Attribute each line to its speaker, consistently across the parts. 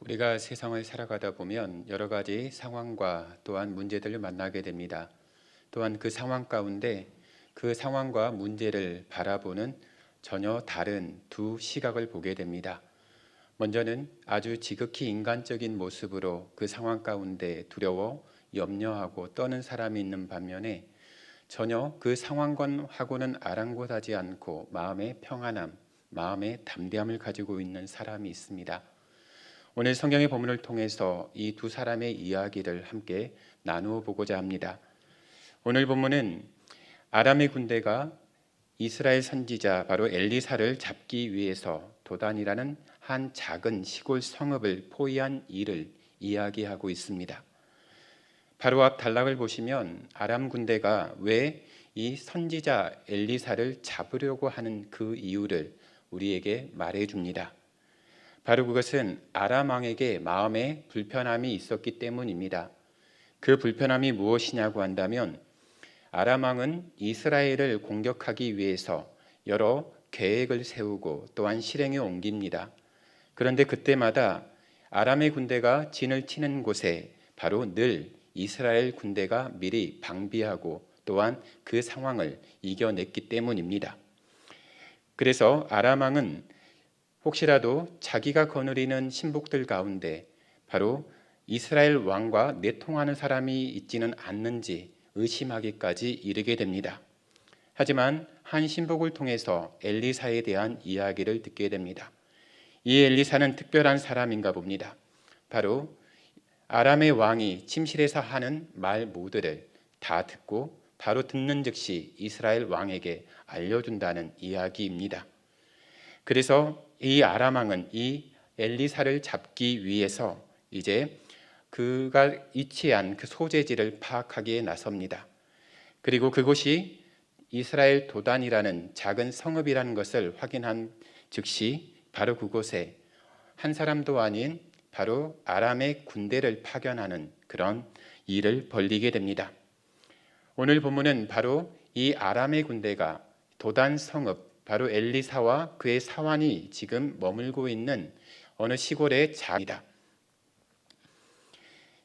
Speaker 1: 우리가 세상을 살아가다 보면 여러 가지 상황과 또한 문제들을 만나게 됩니다. 또한 그 상황 가운데 그 상황과 문제를 바라보는 전혀 다른 두 시각을 보게 됩니다. 먼저는 아주 지극히 인간적인 모습으로 그 상황 가운데 두려워 염려하고 떠는 사람이 있는 반면에 전혀 그 상황과는 아랑곳하지 않고 마음의 평안함, 마음의 담대함을 가지고 있는 사람이 있습니다. 오늘 성경의 본문을 통해서 이 두 사람의 이야기를 함께 나누어 보고자 합니다. 오늘 본문은 아람의 군대가 이스라엘 선지자 바로 엘리사를 잡기 위해서 도단이라는 한 작은 시골 성읍을 포위한 일을 이야기하고 있습니다. 바로 앞 단락을 보시면 아람 군대가 왜 이 선지자 엘리사를 잡으려고 하는 그 이유를 우리에게 말해 줍니다. 바로 그것은 아람 왕에게 마음에 불편함이 있었기 때문입니다. 그 불편함이 무엇이냐고 한다면 아람 왕은 이스라엘을 공격하기 위해서 여러 계획을 세우고 또한 실행에 옮깁니다. 그런데 그때마다 아람의 군대가 진을 치는 곳에 바로 늘 이스라엘 군대가 미리 방비하고 또한 그 상황을 이겨냈기 때문입니다. 그래서 아람 왕은 혹시라도 자기가 거느리는 신복들 가운데 바로 이스라엘 왕과 내통하는 사람이 있지는 않는지 의심하기까지 이르게 됩니다. 하지만 한 신복을 통해서 엘리사에 대한 이야기를 듣게 됩니다. 이 엘리사는 특별한 사람인가 봅니다. 바로 아람의 왕이 침실에서 하는 말 모두를 다 듣고 바로 듣는 즉시 이스라엘 왕에게 알려준다는 이야기입니다. 그래서 이 아람 왕은 이 엘리사를 잡기 위해서 이제 그가 위치한 그 소재지를 파악하기에 나섭니다. 그리고 그곳이 이스라엘 도단이라는 작은 성읍이라는 것을 확인한 즉시 바로 그곳에 한 사람도 아닌 바로 아람의 군대를 파견하는 그런 일을 벌이게 됩니다. 오늘 본문은 바로 이 아람의 군대가 도단 성읍 바로 엘리사와 그의 사환이 지금 머물고 있는 어느 시골의 자입니다.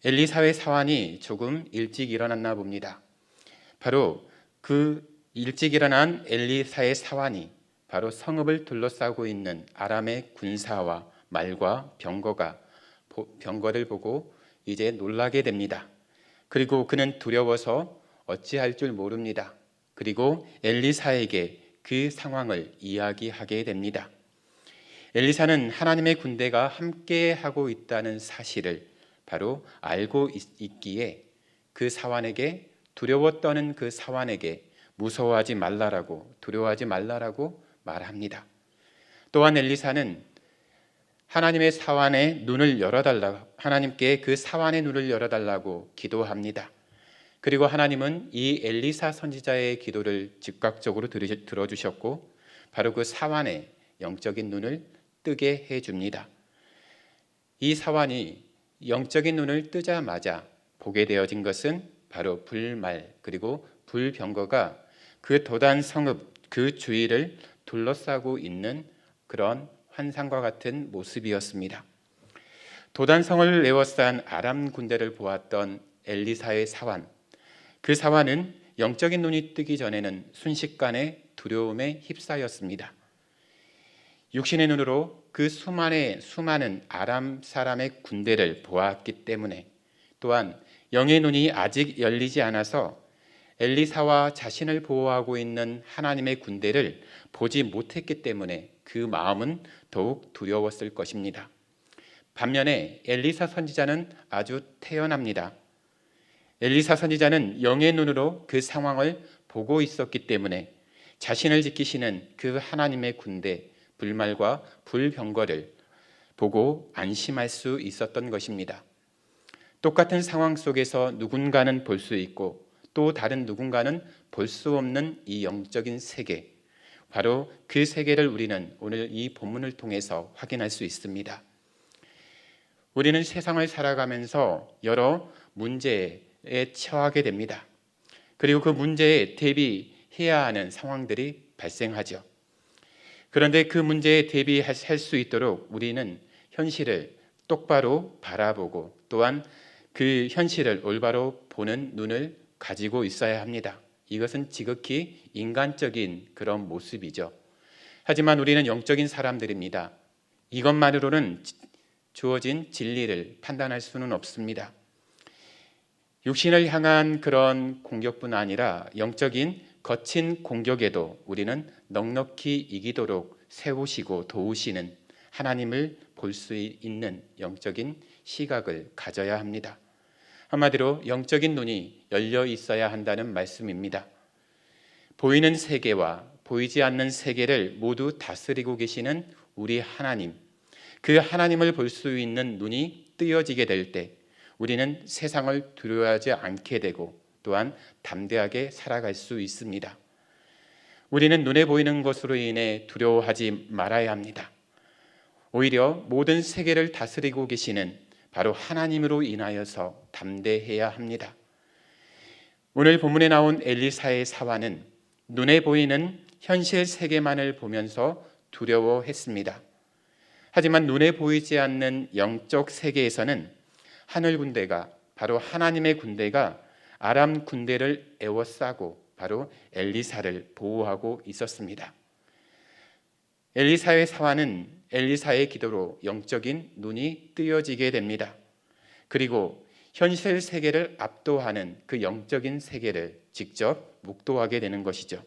Speaker 1: 엘리사의 사환이 조금 일찍 일어났나 봅니다. 바로 그 일찍 일어난 엘리사의 사환이 바로 성읍을 둘러싸고 있는 아람의 군사와 말과 병거를 보고 이제 놀라게 됩니다. 그리고 그는 두려워서 어찌할 줄 모릅니다. 그리고 엘리사에게 그 상황을 이야기하게 됩니다. 엘리사는 하나님의 군대가 함께하고 있다는 사실을 바로 알고 있기에 그 사환에게 두려워 떠는 그 사환에게 무서워하지 말라라고 두려워하지 말라라고 말합니다. 또한 엘리사는 하나님의 사환의 눈을 열어달라 하나님께 그 사환의 눈을 열어달라고 기도합니다. 그리고 하나님은 이 엘리사 선지자의 기도를 즉각적으로 들어주셨고 바로 그 사환의 영적인 눈을 뜨게 해줍니다. 이 사환이 영적인 눈을 뜨자마자 보게 되어진 것은 바로 불말 그리고 불병거가 그 도단 성읍 그 주위를 둘러싸고 있는 그런 환상과 같은 모습이었습니다. 도단성을 에워싼 아람 군대를 보았던 엘리사의 사환, 그 사환은 영적인 눈이 뜨기 전에는 순식간에 두려움에 휩싸였습니다. 육신의 눈으로 그 수많은 아람 사람의 군대를 보았기 때문에 또한 영의 눈이 아직 열리지 않아서 엘리사와 자신을 보호하고 있는 하나님의 군대를 보지 못했기 때문에 그 마음은 더욱 두려웠을 것입니다. 반면에 엘리사 선지자는 아주 태연합니다. 엘리사 선지자는 영의 눈으로 그 상황을 보고 있었기 때문에 자신을 지키시는 그 하나님의 군대, 불말과 불병거를 보고 안심할 수 있었던 것입니다. 똑같은 상황 속에서 누군가는 볼 수 있고 또 다른 누군가는 볼 수 없는 이 영적인 세계, 바로 그 세계를 우리는 오늘 이 본문을 통해서 확인할 수 있습니다. 우리는 세상을 살아가면서 여러 문제에 처하게 됩니다. 그리고 그 문제에 대비해야 하는 상황들이 발생하죠. 그런데 그 문제에 대비할 수 있도록 우리는 현실을 똑바로 바라보고 또한 그 현실을 올바로 보는 눈을 가지고 있어야 합니다. 이것은 지극히 인간적인 그런 모습이죠. 하지만 우리는 영적인 사람들입니다. 이것만으로는 주어진 진리를 판단할 수는 없습니다. 육신을 향한 그런 공격뿐 아니라 영적인 거친 공격에도 우리는 넉넉히 이기도록 세우시고 도우시는 하나님을 볼 수 있는 영적인 시각을 가져야 합니다. 한마디로 영적인 눈이 열려 있어야 한다는 말씀입니다. 보이는 세계와 보이지 않는 세계를 모두 다스리고 계시는 우리 하나님, 그 하나님을 볼 수 있는 눈이 뜨여지게 될 때 우리는 세상을 두려워하지 않게 되고 또한 담대하게 살아갈 수 있습니다. 우리는 눈에 보이는 것으로 인해 두려워하지 말아야 합니다. 오히려 모든 세계를 다스리고 계시는 바로 하나님으로 인하여서 담대해야 합니다. 오늘 본문에 나온 엘리사의 사화는 눈에 보이는 현실 세계만을 보면서 두려워했습니다. 하지만 눈에 보이지 않는 영적 세계에서는 하늘 군대가 바로 하나님의 군대가 아람 군대를 에워싸고 바로 엘리사를 보호하고 있었습니다. 엘리사의 사화는 엘리사의 기도로 영적인 눈이 뜨여지게 됩니다. 그리고 현실 세계를 압도하는 그 영적인 세계를 직접 묵도하게 되는 것이죠.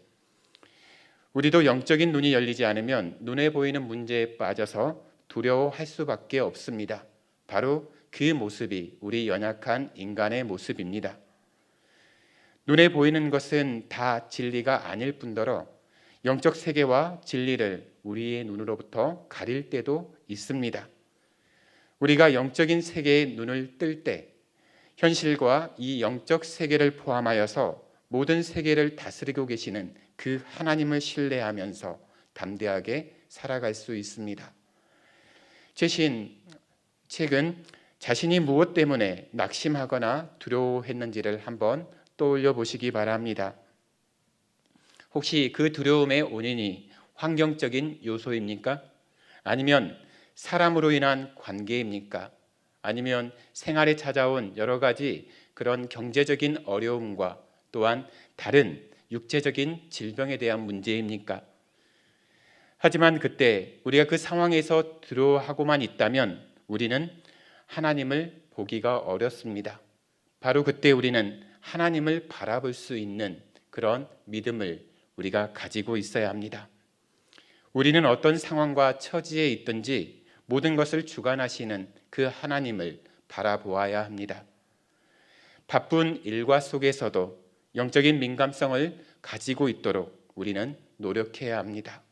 Speaker 1: 우리도 영적인 눈이 열리지 않으면 눈에 보이는 문제에 빠져서 두려워할 수밖에 없습니다. 바로 그 모습이 우리 연약한 인간의 모습입니다. 눈에 보이는 것은 다 진리가 아닐 뿐더러 영적 세계와 진리를 우리의 눈으로부터 가릴 때도 있습니다. 우리가 영적인 세계의 눈을 뜰 때 현실과 이 영적 세계를 포함하여서 모든 세계를 다스리고 계시는 그 하나님을 신뢰하면서 담대하게 살아갈 수 있습니다. 최근 자신이 무엇 때문에 낙심하거나 두려워했는지를 한번 떠올려 보시기 바랍니다. 혹시 그 두려움의 원인이 환경적인 요소입니까? 아니면 사람으로 인한 관계입니까? 아니면 생활에 찾아온 여러 가지 그런 경제적인 어려움과 또한 다른 육체적인 질병에 대한 문제입니까? 하지만 그때 우리가 그 상황에서 두려워하고만 있다면 우리는 하나님을 보기가 어렵습니다. 바로 그때 우리는 하나님을 바라볼 수 있는 그런 믿음을 우리가 가지고 있어야 합니다. 우리는 어떤 상황과 처지에 있든지 모든 것을 주관하시는 그 하나님을 바라보아야 합니다. 바쁜 일과 속에서도 영적인 민감성을 가지고 있도록 우리는 노력해야 합니다.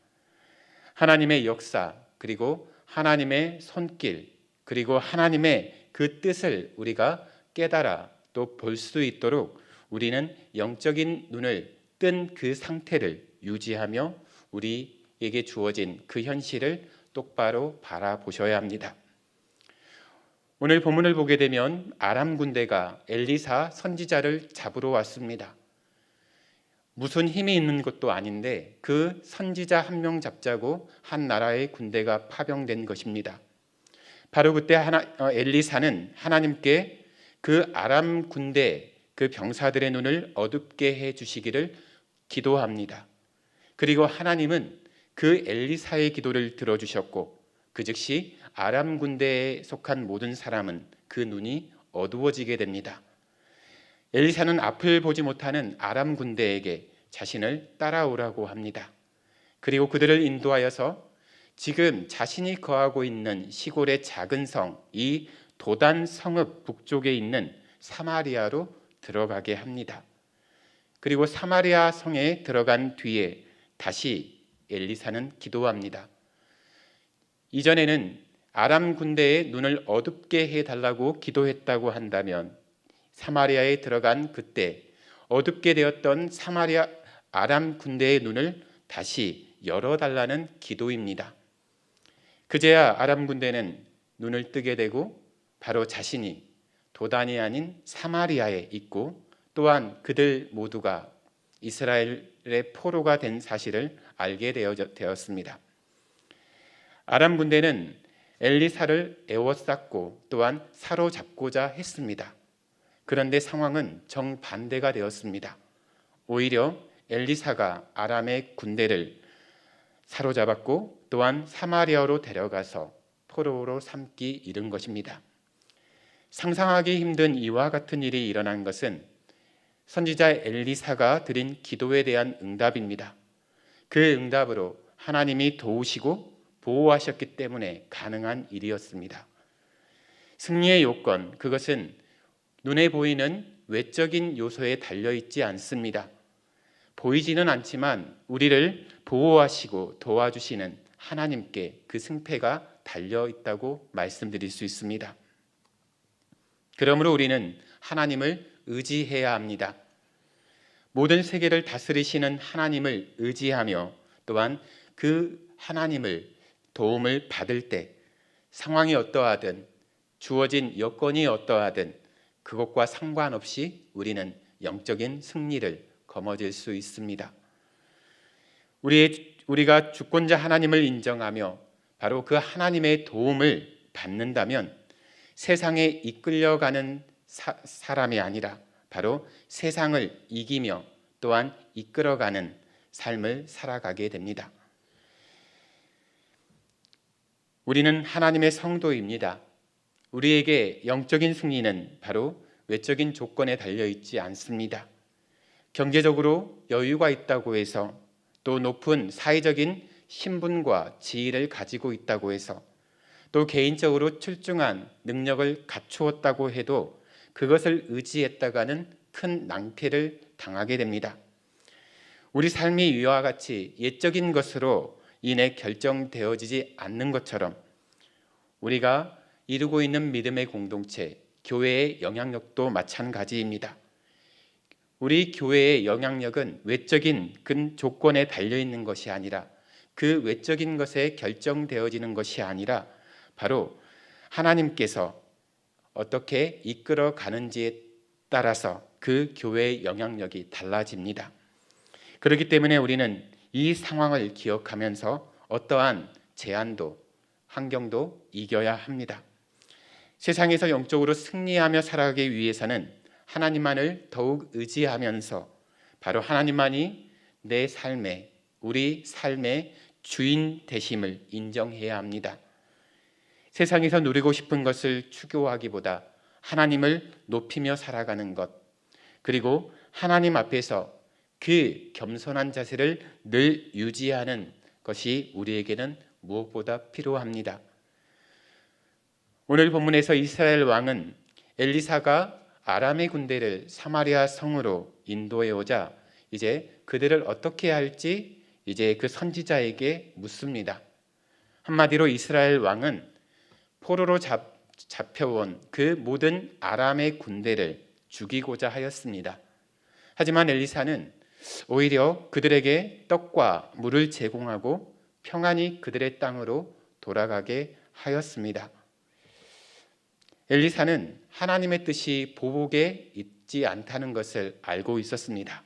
Speaker 1: 하나님의 역사, 그리고 하나님의 손길, 그리고 하나님의 그 뜻을 우리가 깨달아 또 볼 수 있도록 우리는 영적인 눈을 뜬 그 상태를 유지하며 우리에게 주어진 그 현실을 똑바로 바라보셔야 합니다. 오늘 본문을 보게 되면 아람 군대가 엘리사 선지자를 잡으러 왔습니다. 무슨 힘이 있는 것도 아닌데 그 선지자 한 명 잡자고 한 나라의 군대가 파병된 것입니다. 바로 그때 엘리사는 하나님께 그 아람 군대 그 병사들의 눈을 어둡게 해 주시기를 기도합니다. 그리고 하나님은 그 엘리사의 기도를 들어주셨고 그 즉시 아람 군대에 속한 모든 사람은 그 눈이 어두워지게 됩니다. 엘리사는 앞을 보지 못하는 아람 군대에게 자신을 따라오라고 합니다. 그리고 그들을 인도하여서 지금 자신이 거하고 있는 시골의 작은 성, 이 도단 성읍 북쪽에 있는 사마리아로 들어가게 합니다. 그리고 사마리아 성에 들어간 뒤에 다시 엘리사는 기도합니다. 이전에는 아람 군대의 눈을 어둡게 해달라고 기도했다고 한다면 사마리아에 들어간 그때 어둡게 되었던 아람 군대의 눈을 다시 열어달라는 기도입니다. 그제야 아람 군대는 눈을 뜨게 되고 바로 자신이 도단이 아닌 사마리아에 있고 또한 그들 모두가 이스라엘의 포로가 된 사실을 알게 되었습니다. 아람 군대는 엘리사를 에워쌌고 또한 사로잡고자 했습니다. 그런데 상황은 정반대가 되었습니다. 오히려 엘리사가 아람의 군대를 사로잡았고 또한 사마리아로 데려가서 포로로 삼기 이른 것입니다. 상상하기 힘든 이와 같은 일이 일어난 것은 선지자 엘리사가 드린 기도에 대한 응답입니다. 그 응답으로 하나님이 도우시고 보호하셨기 때문에 가능한 일이었습니다. 승리의 요건, 그것은 눈에 보이는 외적인 요소에 달려있지 않습니다. 보이지는 않지만 우리를 보호하시고 도와주시는 하나님께 그 승패가 달려있다고 말씀드릴 수 있습니다. 그러므로 우리는 하나님을 의지해야 합니다. 모든 세계를 다스리시는 하나님을 의지하며 또한 그 하나님을 도움을 받을 때 상황이 어떠하든 주어진 여건이 어떠하든 그것과 상관없이 우리는 영적인 승리를 거머쥘 수 있습니다. 우리가 주권자 하나님을 인정하며 바로 그 하나님의 도움을 받는다면 세상에 이끌려가는 사람이 아니라 바로 세상을 이기며 또한 이끌어가는 삶을 살아가게 됩니다. 우리는 하나님의 성도입니다. 우리에게 영적인 승리는 바로 외적인 조건에 달려있지 않습니다. 경제적으로 여유가 있다고 해서 또 높은 사회적인 신분과 지위를 가지고 있다고 해서 또 개인적으로 출중한 능력을 갖추었다고 해도 그것을 의지했다가는 큰 낭패를 당하게 됩니다. 우리 삶이 이와 같이 옛적인 것으로 인해 결정되어지지 않는 것처럼 우리가 이루고 있는 믿음의 공동체, 교회의 영향력도 마찬가지입니다. 우리 교회의 영향력은 외적인 근 조건에 달려있는 것이 아니라 그 외적인 것에 결정되어지는 것이 아니라 바로 하나님께서 어떻게 이끌어 가는지에 따라서 그 교회의 영향력이 달라집니다. 그렇기 때문에 우리는 이 상황을 기억하면서 어떠한 제한도 환경도 이겨야 합니다. 세상에서 영적으로 승리하며 살아가기 위해서는 하나님만을 더욱 의지하면서 바로 하나님만이 내 삶의 우리 삶의 주인 되심을 인정해야 합니다. 세상에서 누리고 싶은 것을 추구하기보다 하나님을 높이며 살아가는 것, 그리고 하나님 앞에서 그 겸손한 자세를 늘 유지하는 것이 우리에게는 무엇보다 필요합니다. 오늘 본문에서 이스라엘 왕은 엘리사가 아람의 군대를 사마리아 성으로 인도해 오자 이제 그들을 어떻게 할지 이제 그 선지자에게 묻습니다. 한마디로 이스라엘 왕은 포로로 잡혀온 그 모든 아람의 군대를 죽이고자 하였습니다. 하지만 엘리사는 오히려 그들에게 떡과 물을 제공하고 평안히 그들의 땅으로 돌아가게 하였습니다. 엘리사는 하나님의 뜻이 보복에 있지 않다는 것을 알고 있었습니다.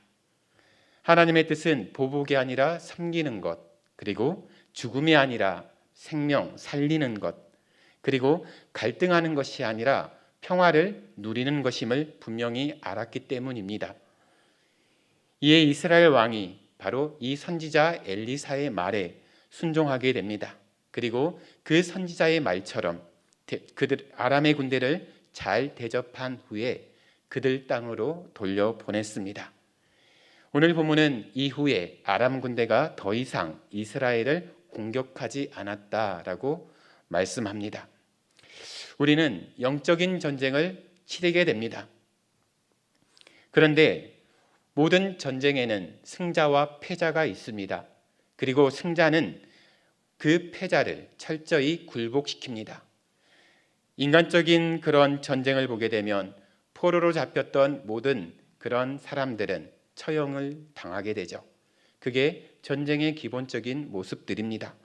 Speaker 1: 하나님의 뜻은 보복이 아니라 섬기는 것, 그리고 죽음이 아니라 생명, 살리는 것, 그리고 갈등하는 것이 아니라 평화를 누리는 것임을 분명히 알았기 때문입니다. 이에 이스라엘 왕이 바로 이 선지자 엘리사의 말에 순종하게 됩니다. 그리고 그 선지자의 말처럼 그들 아람의 군대를 잘 대접한 후에 그들 땅으로 돌려보냈습니다. 오늘 본문은 이후에 아람 군대가 더 이상 이스라엘을 공격하지 않았다라고 말씀합니다. 우리는 영적인 전쟁을 치르게 됩니다. 그런데 모든 전쟁에는 승자와 패자가 있습니다. 그리고 승자는 그 패자를 철저히 굴복시킵니다. 인간적인 그런 전쟁을 보게 되면 포로로 잡혔던 모든 그런 사람들은 처형을 당하게 되죠. 그게 전쟁의 기본적인 모습들입니다.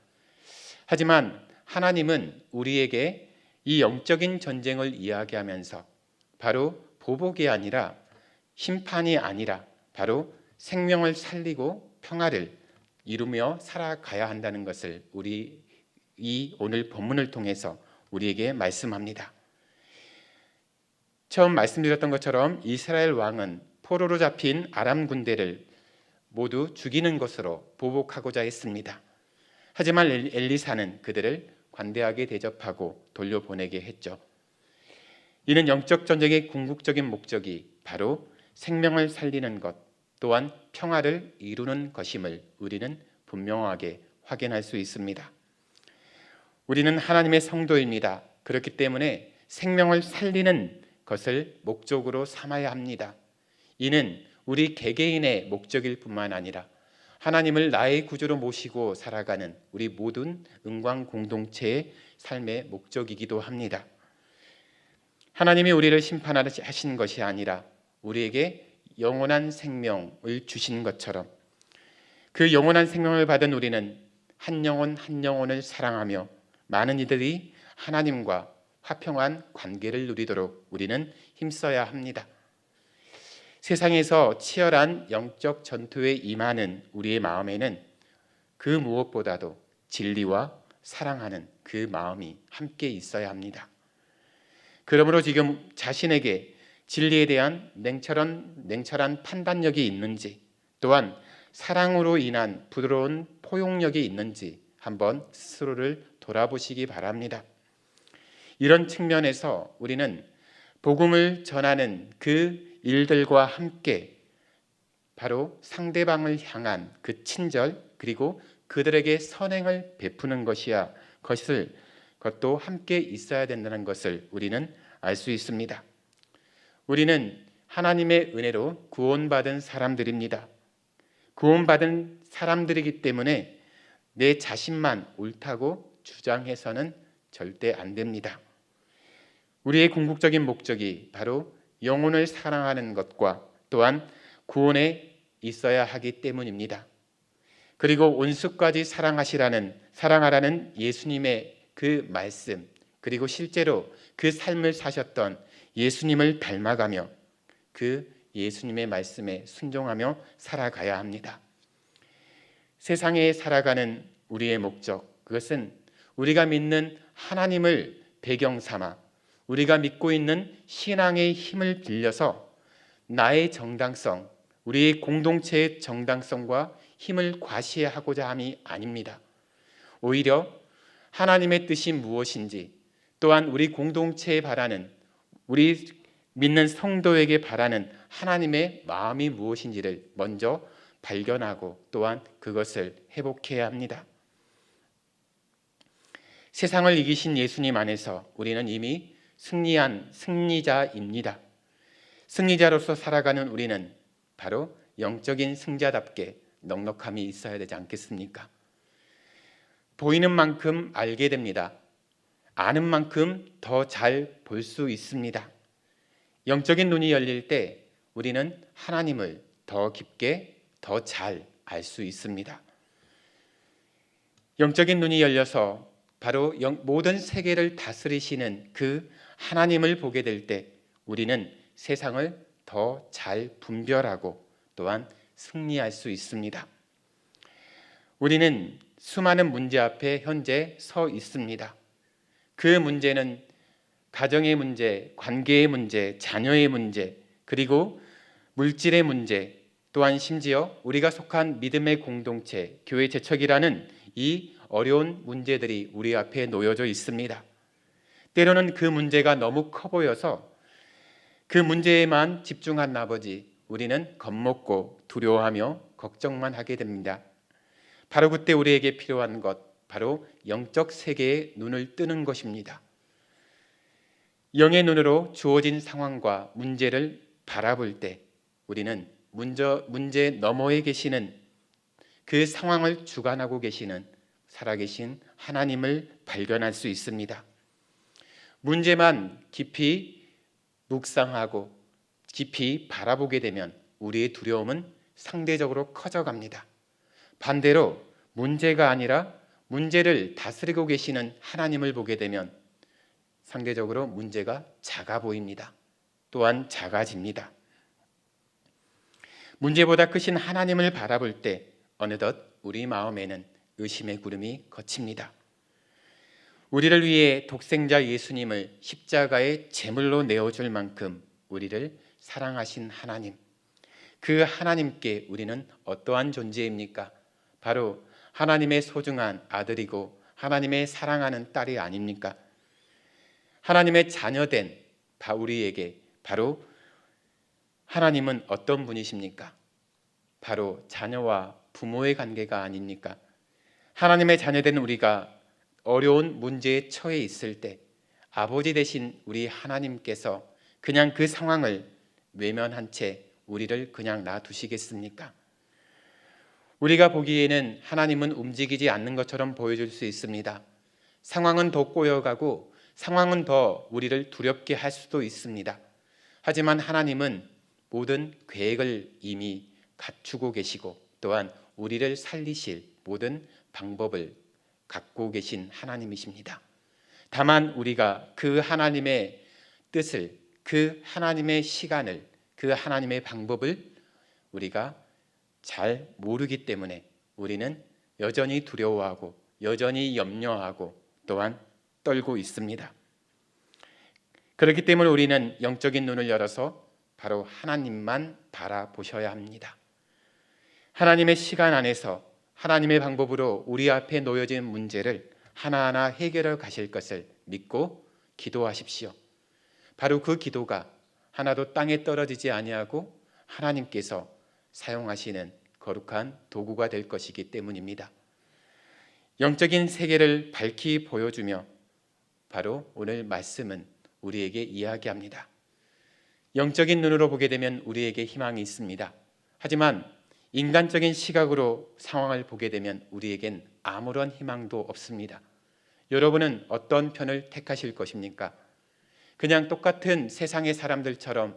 Speaker 1: 하지만 하나님은 우리에게 이 영적인 전쟁을 이야기하면서 바로 보복이 아니라 심판이 아니라 바로 생명을 살리고 평화를 이루며 살아가야 한다는 것을 우리에게 이 오늘 본문을 통해서 우리에게 말씀합니다. 처음 말씀드렸던 것처럼 이스라엘 왕은 포로로 잡힌 아람 군대를 모두 죽이는 것으로 보복하고자 했습니다. 하지만 엘리사는 그들을 관대하게 대접하고 돌려보내게 했죠. 이는 영적 전쟁의 궁극적인 목적이 바로 생명을 살리는 것 또한 평화를 이루는 것임을 우리는 분명하게 확인할 수 있습니다. 우리는 하나님의 성도입니다. 그렇기 때문에 생명을 살리는 것을 목적으로 삼아야 합니다. 이는 우리 개개인의 목적일 뿐만 아니라 하나님을 나의 구주로 모시고 살아가는 우리 모든 은광 공동체의 삶의 목적이기도 합니다. 하나님이 우리를 심판하신 것이 아니라 우리에게 영원한 생명을 주신 것처럼 그 영원한 생명을 받은 우리는 한 영혼 한 영혼을 사랑하며 많은 이들이 하나님과 화평한 관계를 누리도록 우리는 힘써야 합니다. 세상에서 치열한 영적 전투에 임하는 우리의 마음에는 그 무엇보다도 진리와 사랑하는 그 마음이 함께 있어야 합니다. 그러므로 지금 자신에게 진리에 대한 냉철한 판단력이 있는지 또한 사랑으로 인한 부드러운 포용력이 있는지 한번 스스로를 돌아보시기 바랍니다. 이런 측면에서 우리는 복음을 전하는 그 일들과 함께 바로 상대방을 향한 그 친절 그리고 그들에게 선행을 베푸는 것도 함께 있어야 된다는 것을 우리는 알 수 있습니다. 우리는 하나님의 은혜로 구원받은 사람들입니다. 구원받은 사람들이기 때문에 내 자신만 옳다고 주장해서는 절대 안 됩니다. 우리의 궁극적인 목적이 바로 영혼을 사랑하는 것과 또한 구원에 있어야 하기 때문입니다. 그리고 온수까지 사랑하라는 예수님의 그 말씀 그리고 실제로 그 삶을 사셨던 예수님을 닮아가며 그 예수님의 말씀에 순종하며 살아가야 합니다. 세상에 살아가는 우리의 목적, 그것은 우리가 믿는 하나님을 배경 삼아 우리가 믿고 있는 신앙의 힘을 빌려서 나의 정당성, 우리의 공동체의 정당성과 힘을 과시하고자 함이 아닙니다. 오히려 하나님의 뜻이 무엇인지 또한 우리 공동체에 바라는 우리 믿는 성도에게 바라는 하나님의 마음이 무엇인지를 먼저 발견하고 또한 그것을 회복해야 합니다. 세상을 이기신 예수님 안에서 우리는 이미 승리한 승리자입니다. 승리자로서 살아가는 우리는 바로 영적인 승자답게 넉넉함이 있어야 되지 않겠습니까? 보이는 만큼 알게 됩니다. 아는 만큼 더 잘 볼 수 있습니다. 영적인 눈이 열릴 때 우리는 하나님을 더 깊게 더 잘 알 수 있습니다. 영적인 눈이 열려서 바로 모든 세계를 다스리시는 그 하나님을 보게 될 때 우리는 세상을 더 잘 분별하고 또한 승리할 수 있습니다. 우리는 수많은 문제 앞에 현재 서 있습니다. 그 문제는 가정의 문제, 관계의 문제, 자녀의 문제, 그리고 물질의 문제, 또한 심지어 우리가 속한 믿음의 공동체, 교회 제척이라는 이 어려운 문제들이 우리 앞에 놓여져 있습니다. 때로는 그 문제가 너무 커 보여서 그 문제에만 집중한 나머지 우리는 겁먹고 두려워하며 걱정만 하게 됩니다. 바로 그때 우리에게 필요한 것, 바로 영적 세계의 눈을 뜨는 것입니다. 영의 눈으로 주어진 상황과 문제를 바라볼 때 우리는 문제 너머에 계시는 그 상황을 주관하고 계시는 살아계신 하나님을 발견할 수 있습니다. 문제만 깊이 묵상하고 깊이 바라보게 되면 우리의 두려움은 상대적으로 커져갑니다. 반대로 문제가 아니라 문제를 다스리고 계시는 하나님을 보게 되면 상대적으로 문제가 작아 보입니다. 또한 작아집니다. 문제보다 크신 하나님을 바라볼 때 어느덧 우리 마음에는 의심의 구름이 걷힙니다. 우리를 위해 독생자 예수님을 십자가의 제물로 내어줄 만큼 우리를 사랑하신 하나님, 그 하나님께 우리는 어떠한 존재입니까? 바로 하나님의 소중한 아들이고 하나님의 사랑하는 딸이 아닙니까? 하나님의 자녀된 우리에게 바로 하나님은 어떤 분이십니까? 바로 자녀와 부모의 관계가 아닙니까? 하나님의 자녀된 우리가 어려운 문제에 처해 있을 때 아버지 되신 우리 하나님께서 그냥 그 상황을 외면한 채 우리를 그냥 놔두시겠습니까? 우리가 보기에는 하나님은 움직이지 않는 것처럼 보여줄 수 있습니다. 상황은 더 꼬여가고 상황은 더 우리를 두렵게 할 수도 있습니다. 하지만 하나님은 모든 계획을 이미 갖추고 계시고 또한 우리를 살리실 모든 방법을 갖고 계신 하나님이십니다. 다만 우리가 그 하나님의 뜻을, 그 하나님의 시간을, 그 하나님의 방법을 우리가 잘 모르기 때문에 우리는 여전히 두려워하고 여전히 염려하고 또한 떨고 있습니다. 그렇기 때문에 우리는 영적인 눈을 열어서 바로 하나님만 바라보셔야 합니다. 하나님의 시간 안에서 하나님의 방법으로 우리 앞에 놓여진 문제를 하나하나 해결해 가실 것을 믿고 기도하십시오. 바로 그 기도가 하나도 땅에 떨어지지 아니하고 하나님께서 사용하시는 거룩한 도구가 될 것이기 때문입니다. 영적인 세계를 밝히 보여주며 바로 오늘 말씀은 우리에게 이야기합니다. 영적인 눈으로 보게 되면 우리에게 희망이 있습니다. 하지만 인간적인 시각으로 상황을 보게 되면 우리에겐 아무런 희망도 없습니다. 여러분은 어떤 편을 택하실 것입니까? 그냥 똑같은 세상의 사람들처럼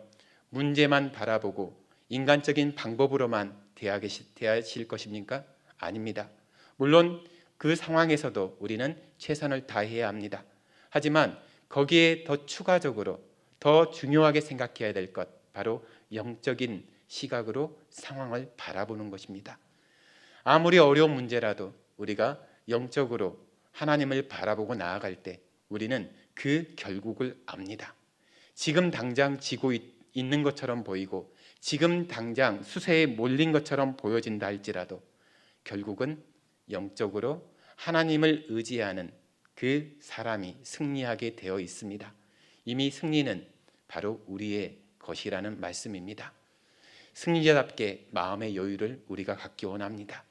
Speaker 1: 문제만 바라보고 인간적인 방법으로만 대하실 것입니까? 아닙니다. 물론 그 상황에서도 우리는 최선을 다해야 합니다. 하지만 거기에 더 추가적으로 더 중요하게 생각해야 될 것, 바로 영적인 시각으로 상황을 바라보는 것입니다. 아무리 어려운 문제라도 우리가 영적으로 하나님을 바라보고 나아갈 때 우리는 그 결국을 압니다. 지금 당장 지고 있는 것처럼 보이고 지금 당장 수세에 몰린 것처럼 보여진다 할지라도 결국은 영적으로 하나님을 의지하는 그 사람이 승리하게 되어 있습니다. 이미 승리는 바로 우리의 것이라는 말씀입니다. 승리자답게 마음의 여유를 우리가 갖기 원합니다.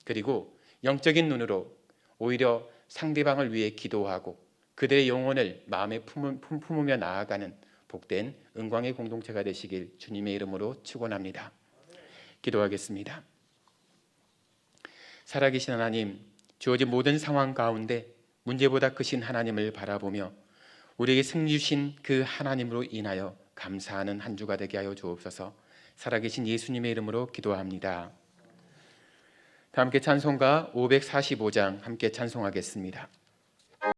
Speaker 1: 그리고 영적인 눈으로 오히려 상대방을 위해 기도하고 그들의 영혼을 마음에 품으며 나아가는 복된 은광의 공동체가 되시길 주님의 이름으로 축원합니다. 기도하겠습니다. 살아계신 하나님, 주어진 모든 상황 가운데 문제보다 크신 하나님을 바라보며 우리에게 승리 주신 그 하나님으로 인하여 감사하는 한 주가 되게 하여 주옵소서. 살아계신 예수님의 이름으로 기도합니다. 다 함께 찬송가 545장 함께 찬송하겠습니다.